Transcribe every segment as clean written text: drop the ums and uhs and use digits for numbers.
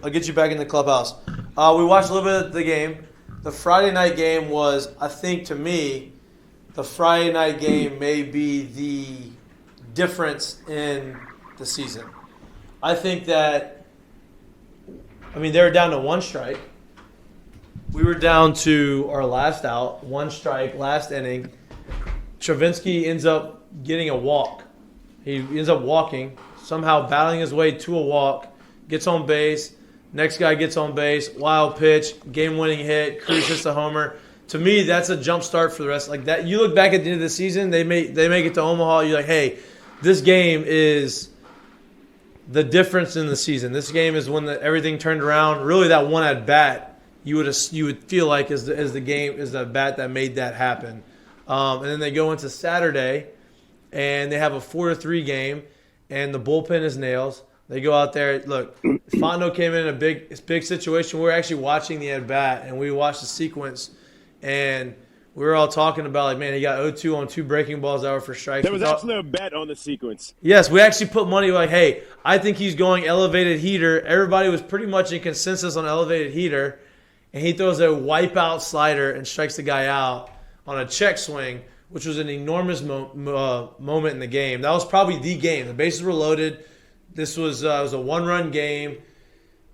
I'll get you back in the clubhouse. We watched a little bit of the game. The Friday night game was, I think, to me, the Friday night game may be the difference in the season. I think that, they were down to one strike. We were down to our last out, one strike, last inning. Travinsky ends up getting a walk. He ends up walking, somehow battling his way to a walk, gets on base. Next guy gets on base, wild pitch, game-winning hit, Cruz hits a homer. To me, that's a jump start for the rest. Like that, you look back at the end of the season, they make it to Omaha. You're like, hey, this game is the difference in the season. This game is when everything turned around. Really, that one at bat, you would feel like is the bat that made that happen. And then they go into Saturday, and they have a 4-3 game, and the bullpen is nails. They go out there. Look, Fondo came in a big situation. We were actually watching the at bat, and we watched the sequence, and we were all talking about, like, man, he got 0-2 on 2 breaking balls that were for strikes. There was actually a bet on the sequence. Yes, we actually put money like, hey, I think he's going elevated heater. Everybody was pretty much in consensus on elevated heater, and he throws a wipeout slider and strikes the guy out on a check swing, which was an enormous moment in the game. That was probably the game. The bases were loaded. This was it was a one-run game.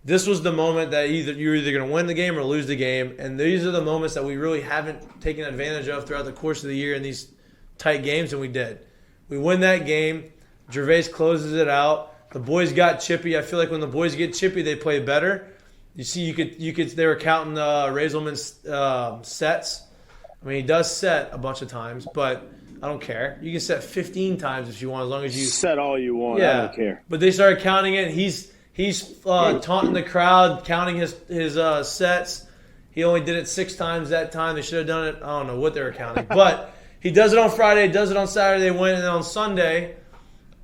This was the moment that you're either going to win the game or lose the game. And these are the moments that we really haven't taken advantage of throughout the course of the year in these tight games, and we did. We win that game. Gervais closes it out. The boys got chippy. I feel like when the boys get chippy, they play better. You see, they were counting Raiselman's sets. He does set a bunch of times, but I don't care. You can set 15 times if you want, as long as you set all you want. Yeah. I don't care. But they started counting it. He's taunting the crowd, counting his sets. He only did it 6 times that time. They should have done it. I don't know what they were counting, but he does it on Friday. Does it on Saturday. They win, and then on Sunday,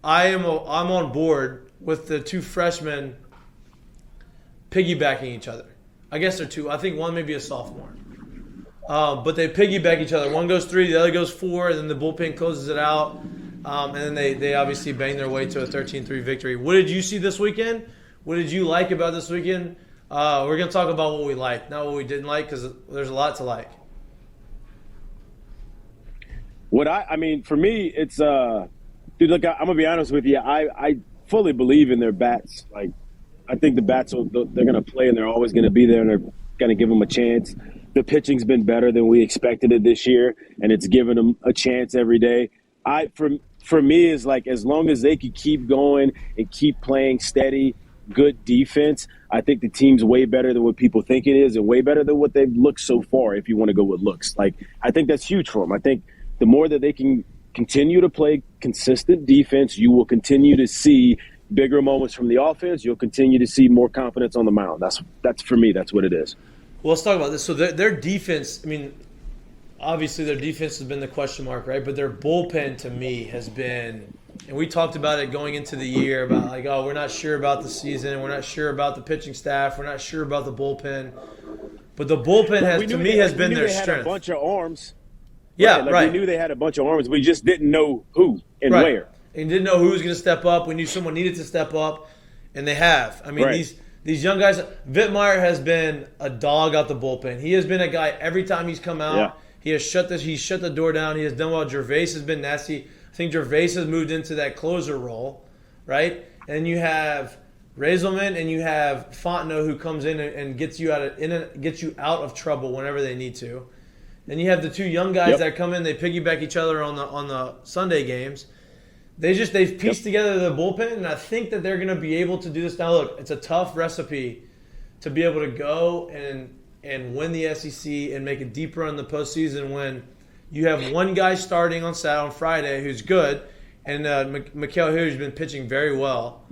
I'm on board with the 2 freshmen piggybacking each other. I guess they're 2. I think one may be a sophomore. But they piggyback each other. One goes 3, the other goes 4, and then the bullpen closes it out. And then they obviously bang their way to a 13-3 victory. What did you see this weekend? What did you like about this weekend? We're going to talk about what we liked, not what we didn't like, because there's a lot to like. For me, it's dude. Look, I'm gonna be honest with you. I fully believe in their bats. Like, I think the bats they're gonna play, and they're always gonna be there, and they're gonna give them a chance. The pitching's been better than we expected it this year, and it's given them a chance every day. For me, is like, as long as they can keep going and keep playing steady, good defense, I think the team's way better than what people think it is, and way better than what they've looked so far, if you want to go with looks. Like, I think that's huge for them. I think the more that they can continue to play consistent defense, you will continue to see bigger moments from the offense. You'll continue to see more confidence on the mound. That's for me, that's what it is. Well, let's talk about this. So their defense, obviously their defense has been the question mark, right? But their bullpen, to me, has been, and we talked about it going into the year, about like, oh, we're not sure about the season. We're not sure about the pitching staff. We're not sure about the bullpen. But the bullpen has been their strength. They had a bunch of arms. Yeah, right. We knew they had a bunch of arms. We just didn't know who and where. And didn't know who was going to step up. We knew someone needed to step up, and they have. These young guys, Vittmeyer has been a dog out the bullpen. He has been a guy, every time he's come out, yeah. He's shut the door down. He has done well. Gervais has been nasty. I think Gervais has moved into that closer role, right? And you have Raiselman and you have Fontenot, who comes in and gets you out of trouble whenever they need to. Then you have the 2 young guys that come in. They piggyback each other on the Sunday games. They've pieced together the bullpen, and I think that they're going to be able to do this. Now, look, it's a tough recipe to be able to go and win the SEC and make a deep run in the postseason when you have one guy starting on Friday who's good, and Mik'd, who's been pitching very well.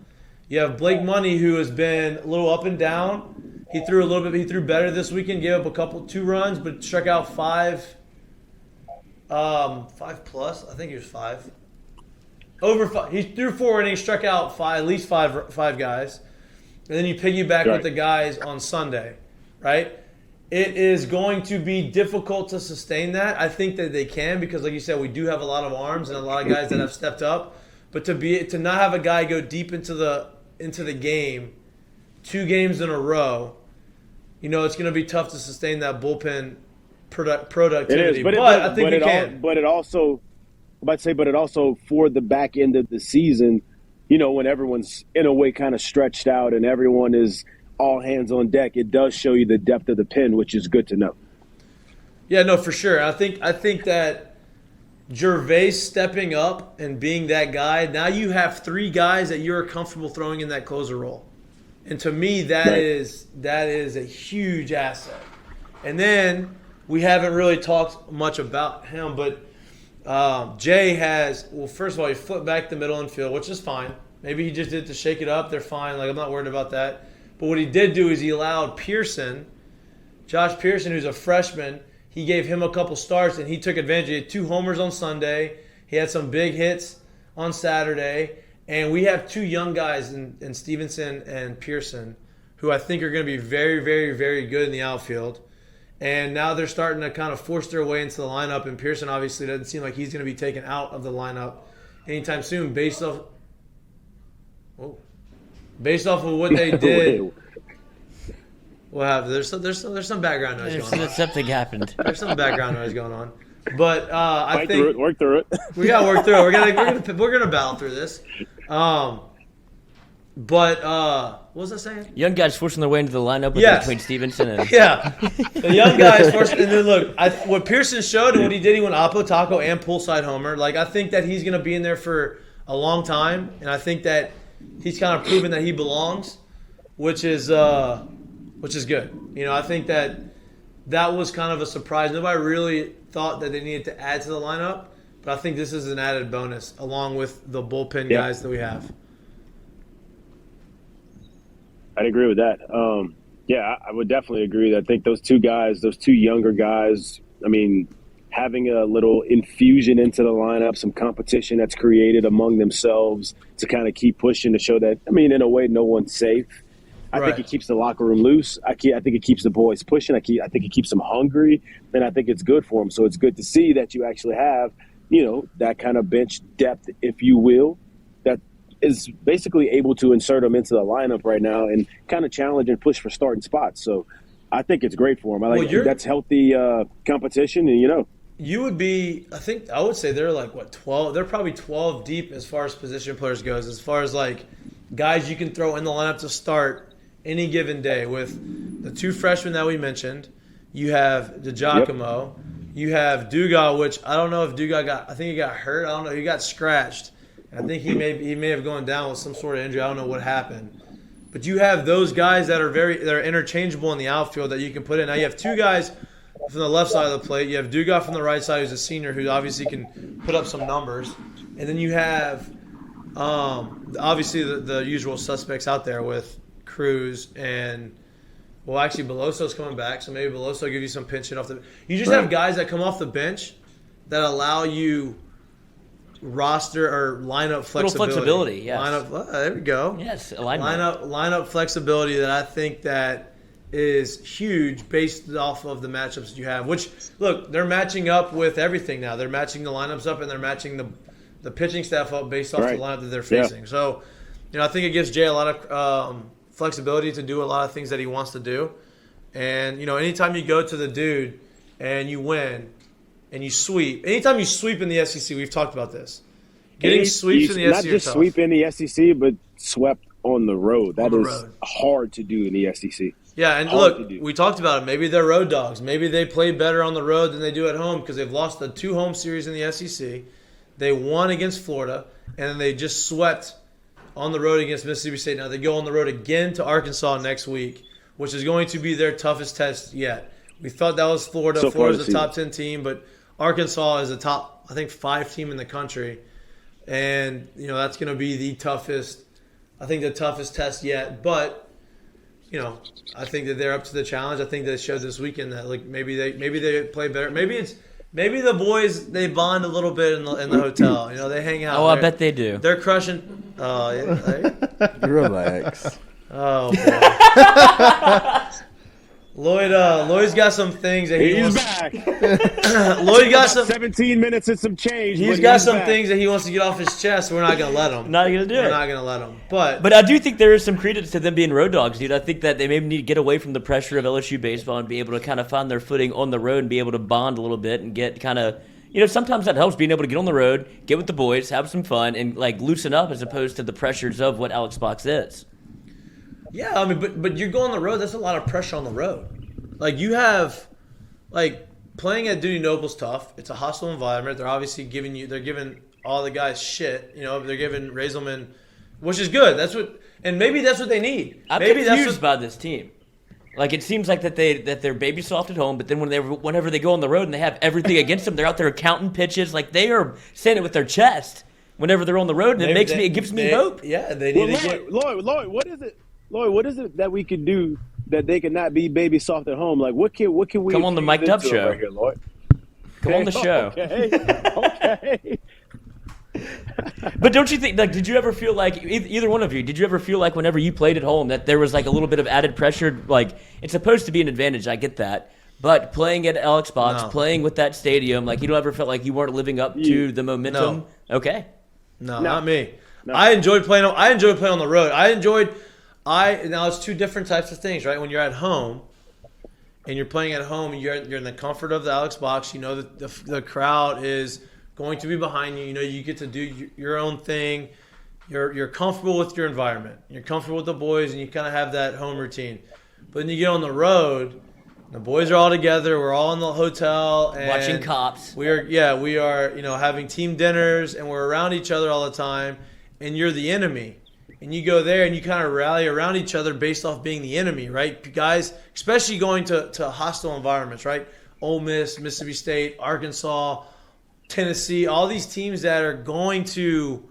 You have Blake Money, who has been a little up and down. He threw a little bit. He threw better this weekend. Gave up 2 runs, but struck out 5 plus. I think he was 5. Over 5. He threw 4 innings, struck out at least five guys, and then you piggyback with the guys on Sunday, right? It is going to be difficult to sustain that. I think that they can, because, like you said, we do have a lot of arms and a lot of guys that have stepped up. But to not have a guy go deep into the game 2 games in a row, it's going to be tough to sustain that bullpen productivity. It is, I think we can. But it also for the back end of the season, when everyone's in a way kind of stretched out and everyone is all hands on deck, it does show you the depth of the pen, which is good to know. Yeah, no, for sure. I think that Gervais stepping up and being that guy, now you have 3 guys that you're comfortable throwing in that closer role. And to me, that is a huge asset. And then we haven't really talked much about him, but Jay first of all, he flipped back the middle infield, which is fine. Maybe he just did it to shake it up. They're fine. Like, I'm not worried about that. But what he did do is he allowed Josh Pearson, who's a freshman, he gave him a couple starts, and he took advantage. He had 2 homers on Sunday. He had some big hits on Saturday. And we have 2 young guys in Stevenson and Pearson who I think are going to be very, very, very good in the outfield. And now they're starting to kind of force their way into the lineup. And Pearson obviously doesn't seem like he's going to be taken out of the lineup anytime soon based off of what they did. What happened? There's some background noise going on. Something happened. There's some background noise going on. But I think work through it. We gotta work through it. We're gonna battle through this. But what was I saying? Young guys forcing their way into the lineup between Stevenson and the young guys forcing. And then look, what Pearson showed and what he did, he went Oppo Taco and poolside homer. Like, I think that he's gonna be in there for a long time, and I think that he's kind of proven that he belongs, which is good. I think that was kind of a surprise. Nobody really thought that they needed to add to the lineup, but I think this is an added bonus along with the bullpen guys that we have. I'd agree with that. I would definitely agree. I think those 2 guys, those 2 younger guys, I mean, having a little infusion into the lineup, some competition that's created among themselves to kind of keep pushing to show that, I mean, in a way, no one's safe. I think it keeps the locker room loose. I think it keeps the boys pushing. I think it keeps them hungry, and I think it's good for them. So it's good to see that you actually have, that kind of bench depth, if you will, that is basically able to insert them into the lineup right now and kind of challenge and push for starting spots. So I think it's great for them. That's healthy competition, and You would be, I would say they're like, 12? They're probably 12 deep as far as position players goes, as far as like guys you can throw in the lineup to start any given day. With the 2 freshmen that we mentioned, you have DiGiacomo, you have Dugas, which I don't know if Dugas he got hurt. I don't know. He got scratched. I think he may have gone down with some sort of injury. I don't know what happened. But you have those guys that are interchangeable in the outfield that you can put in. Now you have 2 guys from the left side of the plate. You have Dugas from the right side, who's a senior, who obviously can put up some numbers. And then you have obviously the usual suspects out there with Cruz and, well, actually Beloso's coming back, so maybe Beloso will give you some pinching off the. You just have guys that come off the bench that allow you roster or lineup flexibility. Little flexibility, yes. There we go. Yes, alignment. Lineup flexibility that I think that is huge based off of the matchups that you have. Which, look, they're matching up with everything now. They're matching the lineups up and they're matching the pitching staff up based off the lineup that they're facing. So, I think it gives Jay a lot of flexibility to do a lot of things that he wants to do. And, anytime you go to the dude and you win and you sweep, anytime you sweep in the SEC, we've talked about this. Getting sweeps in the SEC not just sweep in the SEC, but swept on the road. That is hard to do in the SEC. Yeah, and look, we talked about it. Maybe they're road dogs. Maybe they play better on the road than they do at home because they've lost the 2 home series in the SEC. They won against Florida, and then they just swept on the road against Mississippi State. Now they go on the road again to Arkansas next week, which is going to be their toughest test yet. We thought that was Florida. So Florida's the top 10 team, but Arkansas is the top, 5 team in the country. And, that's going to be the toughest test yet. But, I think that they're up to the challenge. I think they showed this weekend that maybe they play better. Maybe the boys, they bond a little bit in the hotel. They hang out. Oh, I bet they do. They're crushing. Oh, yeah. Relax. Oh, boy. Lloyd Lloyd's got some things that he's back. Lloyd got some 17 minutes and some change. He's got some things that he wants to get off his chest. We're not gonna let him. Not gonna do it. We're not gonna let him. But I do think there is some credence to them being road dogs, dude. I think that they maybe need to get away from the pressure of LSU baseball and be able to kind of find their footing on the road and be able to bond a little bit and get kind of. Sometimes that helps being able to get on the road, get with the boys, have some fun, and like loosen up as opposed to the pressures of what Alex Box is. Yeah, I mean, but you're going on the road. That's a lot of pressure on the road. Like you have, like playing at Dudy Noble's tough. It's a hostile environment. They're obviously they're giving all the guys shit. They're giving Raiselman, which is good. Maybe that's what they need. I'm confused by this team. Like it seems like that they're baby soft at home, but then whenever they go on the road and they have everything against them, they're out there counting pitches. Like they are saying it with their chest whenever they're on the road, and it gives me hope. Yeah, they need to get Lloyd, what is it? Lloyd, what is it that we could do that they could not be baby soft at home? Like what can we come on the Mik'd Up show right here, Lloyd? Come on the show. Okay. But don't you think, like, did you ever feel like, either one of you, did you ever feel like whenever you played at home that there was like a little bit of added pressure? Like, it's supposed to be an advantage, I get that. But playing at Alex Box, playing with that stadium, like, you don't ever felt like you weren't living up to the momentum? No. Okay. No, not me. No. I enjoyed playing on the road. Now it's two different types of things, right? When you're at home and you're playing at home, you're in the comfort of the Alex Box. You know that the crowd is going to be behind you. You get to do your own thing. You're comfortable with your environment. You're comfortable with the boys, and you kind of have that home routine. But then you get on the road, the boys are all together. We're all in the hotel and watching cops. We are having team dinners, and we're around each other all the time. And you're the enemy, and you go there and you kind of rally around each other based off being the enemy, right? Guys, especially going to hostile environments, right? Ole Miss, Mississippi State, Arkansas, Tennessee, all these teams that are going to,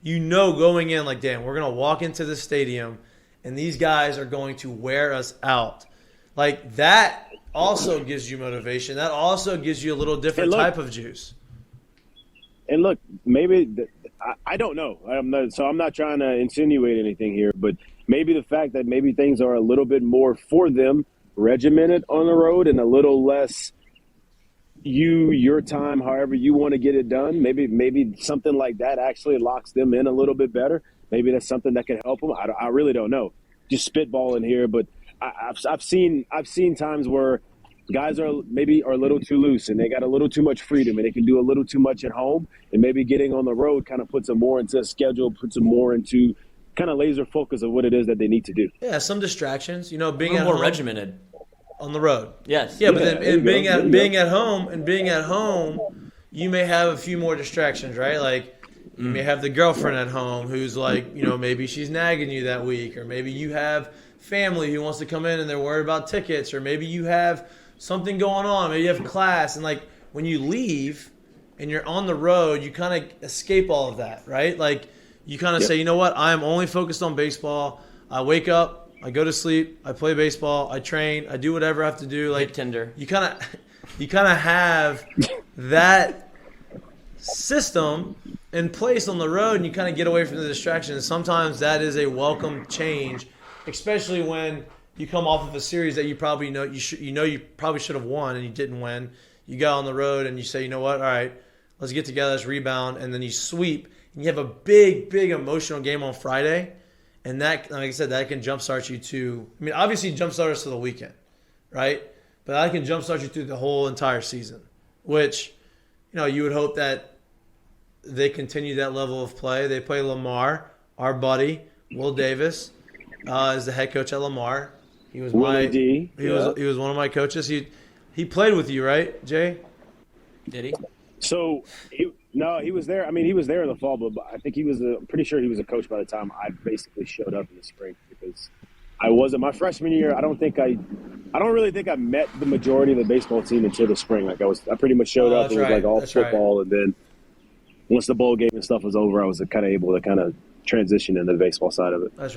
going in like, damn, we're going to walk into the stadium and these guys are going to wear us out. Like that also gives you motivation. That also gives you a little different type of juice. And look, maybe I don't know. I'm not trying to insinuate anything here, but maybe the fact that maybe things are a little bit more for them regimented on the road and a little less your time, however you want to get it done. Maybe something like that actually locks them in a little bit better. Maybe that's something that could help them. I really don't know. Just spitballing here, but I've seen times where guys are a little too loose and they got a little too much freedom and they can do a little too much at home, and maybe getting on the road kind of puts them more into a schedule, puts them more into kind of laser focus of what it is that they need to do. Yeah, some distractions. Being at more regimented on the road. Yes. Yeah, but then being at home, you may have a few more distractions, right? Like you may have the girlfriend at home who's like, maybe she's nagging you that week, or maybe you have family who wants to come in and they're worried about tickets, or maybe you have something going on, maybe you have class, and like when you leave and you're on the road, you kind of escape all of that, right? Like you kind of say, you know what, I am only focused on baseball. I wake up, I go to sleep, I play baseball, I train, I do whatever I have to do. Like Tinder. You kind of have that system in place on the road, and you kind of get away from the distractions. Sometimes that is a welcome change, especially when you come off of a series that you probably know you probably should have won and you didn't win. You go on the road and you say, you know what, all right, let's get together, let's rebound, and then you sweep. And you have a big, big emotional game on Friday, and that, like I said, that can jumpstart you to. I mean, obviously jumpstart us to the weekend, right? But that can jumpstart you through the whole entire season, which, you would hope that they continue that level of play. They play Lamar, our buddy Will Davis, is the head coach at Lamar. He was he was one of my coaches. He played with you, right, Jay? Did he? So he was there. I mean, he was there in the fall, but I think I'm pretty sure he was a coach by the time I basically showed up in the spring, because I wasn't my freshman year. I don't really think I met the majority of the baseball team until the spring. Like I pretty much showed up. It was like all football, and then once the bowl game and stuff was over, I was kind of able to kind of transition into the baseball side of it. That's right.